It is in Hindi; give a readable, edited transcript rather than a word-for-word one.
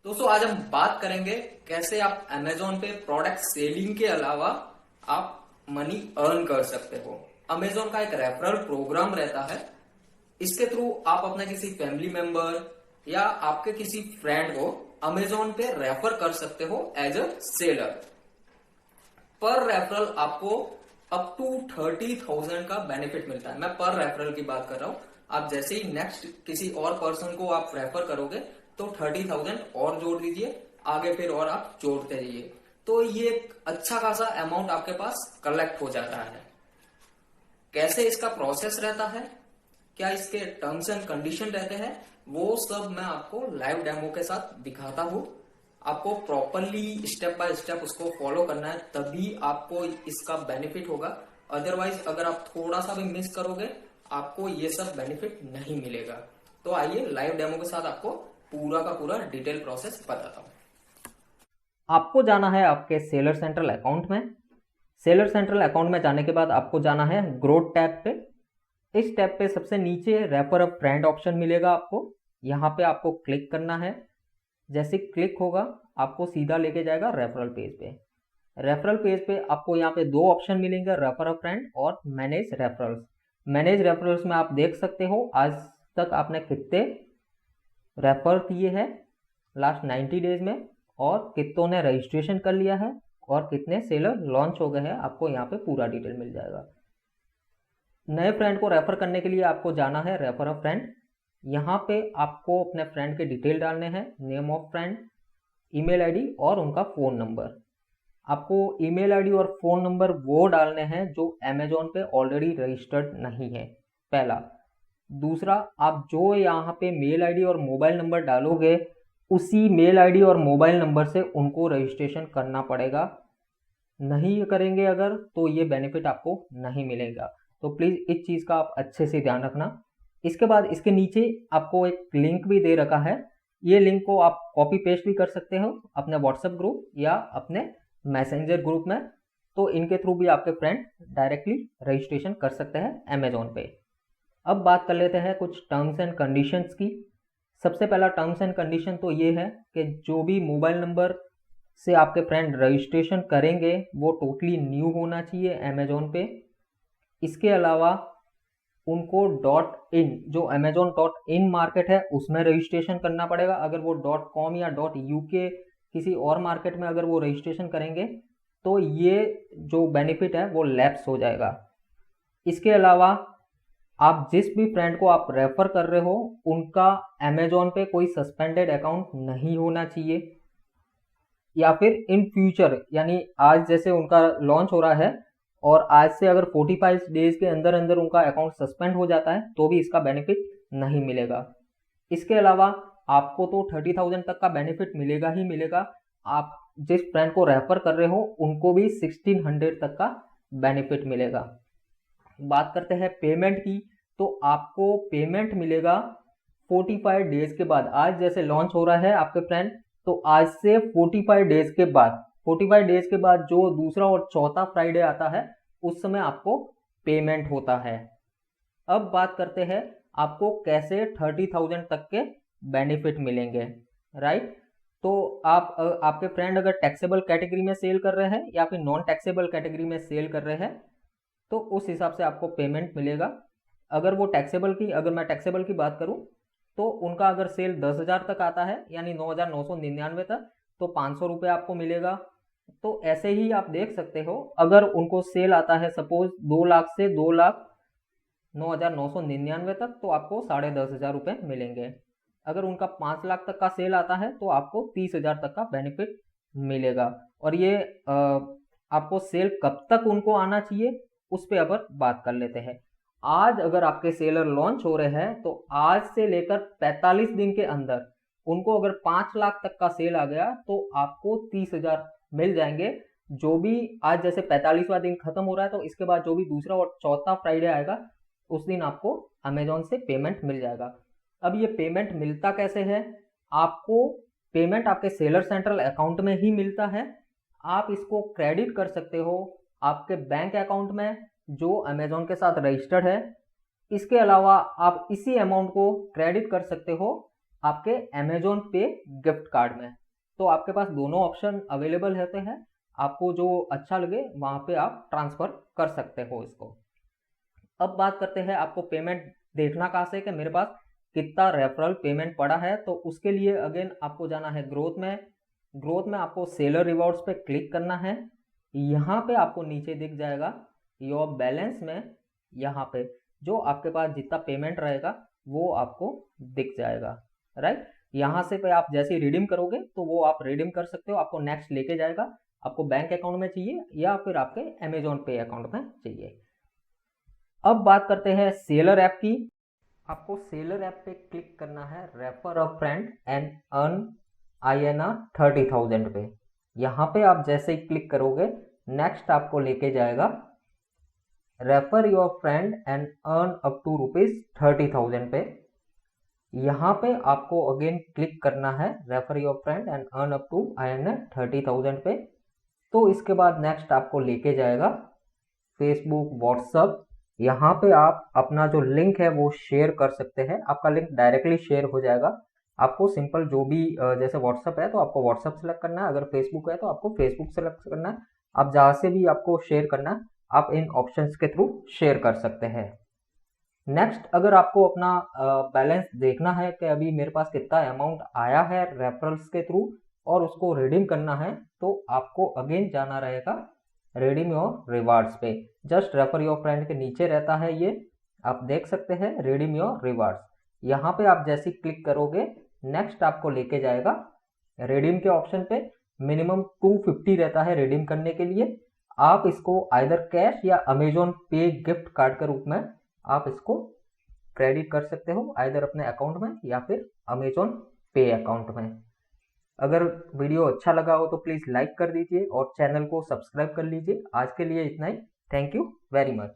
दोस्तों आज हम बात करेंगे कैसे आप Amazon पे प्रोडक्ट सेलिंग के अलावा आप मनी अर्न कर सकते हो। Amazon का एक रेफरल प्रोग्राम रहता है। इसके थ्रू आप अपने किसी फैमिली मेंबर या आपके किसी फ्रेंड को Amazon पे रेफर कर सकते हो एज अ सेलर। पर रेफरल आपको अप टू 30,000 का बेनिफिट मिलता है। मैं पर रेफरल की बात कर रहा हूं। आप जैसे ही नेक्स्ट किसी और पर्सन को आप रेफर करोगे तो 30,000 और जोड़ दीजिए, आगे फिर और आप जोड़ते जाइए, तो ये एक अच्छा खासा अमाउंट आपके पास कलेक्ट हो जाता है। कैसे इसका प्रोसेस रहता है, क्या इसके टर्म्स एंड कंडीशन रहते हैं, वो सब मैं आपको लाइव डेमो के साथ दिखाता हूं। आपको प्रॉपरली स्टेप बाय स्टेप उसको फॉलो करना है, तभी आपको इसका बेनिफिट होगा। अदरवाइज अगर आप थोड़ा सा भी मिस करोगे आपको ये सब बेनिफिट नहीं मिलेगा। तो आइए लाइव डेमो के साथ आपको पूरा का पूरा डिटेल प्रोसेस बताता हूँ। आपको जाना है आपके सेलर सेंट्रल अकाउंट में। सेलर सेंट्रल अकाउंट में जाने के बाद आपको जाना है ग्रोथ टैब पे। इस टैब पे सबसे नीचे रेफर अ फ्रेंड ऑप्शन मिलेगा आपको, यहाँ पे आपको क्लिक करना है। जैसे क्लिक होगा आपको सीधा लेके जाएगा रेफरल पेज पे। रेफरल पेज पे आपको यहाँ पे दो ऑप्शन मिलेंगे, रेफर अ फ्रेंड और मैनेज रेफरल्स। मैनेज रेफरल्स में आप देख सकते हो आज तक आपने कितने रेफर किए हैं लास्ट 90 डेज में, और कितनों ने रजिस्ट्रेशन कर लिया है और कितने सेलर लॉन्च हो गए हैं, आपको यहाँ पे पूरा डिटेल मिल जाएगा। नए फ्रेंड को रेफर करने के लिए आपको जाना है रेफर अ फ्रेंड। यहाँ पे आपको अपने फ्रेंड के डिटेल डालने हैं, name of friend, email ID और उनका फ़ोन नंबर। आपको ईमेल आईडी और फ़ोन नंबर वो डालने हैं जो अमेजोन पे ऑलरेडी रजिस्टर्ड नहीं है, पहला। दूसरा, आप जो यहाँ पे मेल आईडी और मोबाइल नंबर डालोगे उसी मेल आईडी और मोबाइल नंबर से उनको रजिस्ट्रेशन करना पड़ेगा। नहीं करेंगे अगर तो ये बेनिफिट आपको नहीं मिलेगा, तो प्लीज़ इस चीज़ का आप अच्छे से ध्यान रखना। इसके बाद इसके नीचे आपको एक लिंक भी दे रखा है, ये लिंक को आप कॉपी पेस्ट भी कर सकते हो अपने व्हाट्सएप ग्रुप या अपने मैसेंजर ग्रुप में, तो इनके थ्रू भी आपके फ्रेंड डायरेक्टली रजिस्ट्रेशन कर सकते हैं अमेजोन पे। अब बात कर लेते हैं कुछ टर्म्स एंड कंडीशंस की। सबसे पहला टर्म्स एंड कंडीशन तो ये है कि जो भी मोबाइल नंबर से आपके फ्रेंड रजिस्ट्रेशन करेंगे वो टोटली न्यू होना चाहिए अमेजोन पे। इसके अलावा उनको डॉट इन, जो अमेजोन डॉट इन मार्केट है उसमें रजिस्ट्रेशन करना पड़ेगा। अगर वो डॉट कॉम या डॉट यूके किसी और मार्केट में अगर वो रजिस्ट्रेशन करेंगे तो ये जो बेनिफिट है वो लैप्स हो जाएगा। इसके अलावा आप जिस भी फ्रेंड को आप रेफर कर रहे हो उनका अमेजोन पे कोई सस्पेंडेड अकाउंट नहीं होना चाहिए, या फिर इन फ्यूचर, यानी आज जैसे उनका लॉन्च हो रहा है और आज से अगर 45 डेज के अंदर अंदर उनका अकाउंट सस्पेंड हो जाता है तो भी इसका बेनिफिट नहीं मिलेगा। इसके अलावा आपको तो 30,000 तक का बेनिफिट मिलेगा ही मिलेगा। आप जिस फ्रेंड को रेफर कर रहे हो उनको भी 1600 तक का बेनिफिट मिलेगा। बात करते हैं पेमेंट की, तो आपको पेमेंट मिलेगा 45 डेज के बाद। आज जैसे लॉन्च हो रहा है आपके फ्रेंड, तो आज से 45 डेज के बाद, 45 डेज के बाद जो दूसरा और चौथा फ्राइडे आता है उस समय आपको पेमेंट होता है। अब बात करते हैं आपको कैसे 30,000 तक के बेनिफिट मिलेंगे, राइट। तो आप आपके फ्रेंड अगर टैक्सेबल कैटेगरी में सेल कर रहे हैं या फिर नॉन टैक्सेबल कैटेगरी में सेल कर रहे हैं तो उस हिसाब से आपको पेमेंट मिलेगा। अगर वो टैक्सेबल की, अगर मैं टैक्सेबल की बात करूं तो उनका अगर सेल 10,000 तक आता है यानी 9,999 तक, तो 500 रुपये आपको मिलेगा। तो ऐसे ही आप देख सकते हो, अगर उनको सेल आता है सपोज 2 लाख से 2,09,999 तक, तो आपको 10,500 रुपये मिलेंगे। अगर उनका 5 लाख तक का सेल आता है तो आपको 30,000 तक का बेनिफिट मिलेगा। और ये आपको सेल कब तक उनको आना चाहिए उस पर अब बात कर लेते हैं। आज अगर आपके सेलर लॉन्च हो रहे हैं तो आज से लेकर 45 दिन के अंदर उनको अगर 5 लाख तक का सेल आ गया तो आपको 30,000 मिल जाएंगे। जो भी आज जैसे 45वां दिन खत्म हो रहा है तो इसके बाद जो भी दूसरा और चौथा फ्राइडे आएगा उस दिन आपको अमेजोन से पेमेंट मिल जाएगा। अब ये पेमेंट मिलता कैसे है, आपको पेमेंट आपके सेलर सेंट्रल अकाउंट में ही मिलता है। आप इसको क्रेडिट कर सकते हो आपके बैंक अकाउंट में जो अमेजोन के साथ रजिस्टर्ड है। इसके अलावा आप इसी अमाउंट को क्रेडिट कर सकते हो आपके अमेजोन पे गिफ्ट कार्ड में। तो आपके पास दोनों ऑप्शन अवेलेबल रहते हैं, आपको जो अच्छा लगे वहाँ पे आप ट्रांसफ़र कर सकते हो इसको। अब बात करते हैं आपको पेमेंट देखना कहाँ से कि मेरे पास कितना रेफरल पेमेंट पड़ा है। तो उसके लिए अगेन आपको जाना है ग्रोथ में आपको सेलर रिवॉर्ड्स पे क्लिक करना है। यहाँ पे आपको नीचे दिख जाएगा योर बैलेंस में, यहाँ पे जो आपके पास जितना पेमेंट रहेगा वो आपको दिख जाएगा, राइट। यहाँ से पे आप जैसे ही रिडीम करोगे तो वो आप रिडीम कर सकते हो, आपको नेक्स्ट लेके जाएगा। आपको बैंक अकाउंट में चाहिए या फिर आपके अमेजोन पे अकाउंट में चाहिए। अब बात करते हैं सेलर ऐप की। आपको सेलर ऐप पे क्लिक करना है refer a friend and earn INR 30,000 पे। यहाँ पे आप जैसे ही क्लिक करोगे नेक्स्ट आपको लेके जाएगा refer your friend and earn up to ₹30,000 पे। यहाँ पे आपको अगेन क्लिक करना है refer your friend and earn up to INR 30,000 पे। तो इसके बाद नेक्स्ट आपको लेके जाएगा फेसबुक, व्हाट्सअप। यहाँ पे आप अपना जो लिंक है वो शेयर कर सकते हैं, आपका लिंक डायरेक्टली शेयर हो जाएगा। आपको सिंपल जो भी जैसे व्हाट्सअप है तो आपको व्हाट्सअप सेलेक्ट करना है, अगर फेसबुक है तो आपको फेसबुक सेलेक्ट करना है। आप जहाँ से भी आपको शेयर करना है आप इन ऑप्शंस के थ्रू शेयर कर सकते हैं। नेक्स्ट, अगर आपको अपना बैलेंस देखना है कि अभी मेरे पास कितना अमाउंट आया है रेफरल्स के थ्रू और उसको रिडीम करना है, तो आपको अगेन जाना रहेगा रिडीम योर रिवार्ड्स पे। जस्ट रेफर योर फ्रेंड के नीचे रहता है ये, आप देख सकते हैं रिडीम योर रिवार्ड्स। यहाँ पे आप जैसे क्लिक करोगे नेक्स्ट आपको लेके जाएगा रिडीम के ऑप्शन पे। मिनिमम 250 रहता है रिडीम करने के लिए। आप इसको आइदर कैश या अमेजोन पे गिफ्ट कार्ड के रूप में आप इसको क्रेडिट कर सकते हो, आइदर अपने अकाउंट में या फिर अमेजोन पे अकाउंट में। अगर वीडियो अच्छा लगा हो तो प्लीज़ लाइक कर दीजिए और चैनल को सब्सक्राइब कर लीजिए। आज के लिए इतना ही। Thank you very much.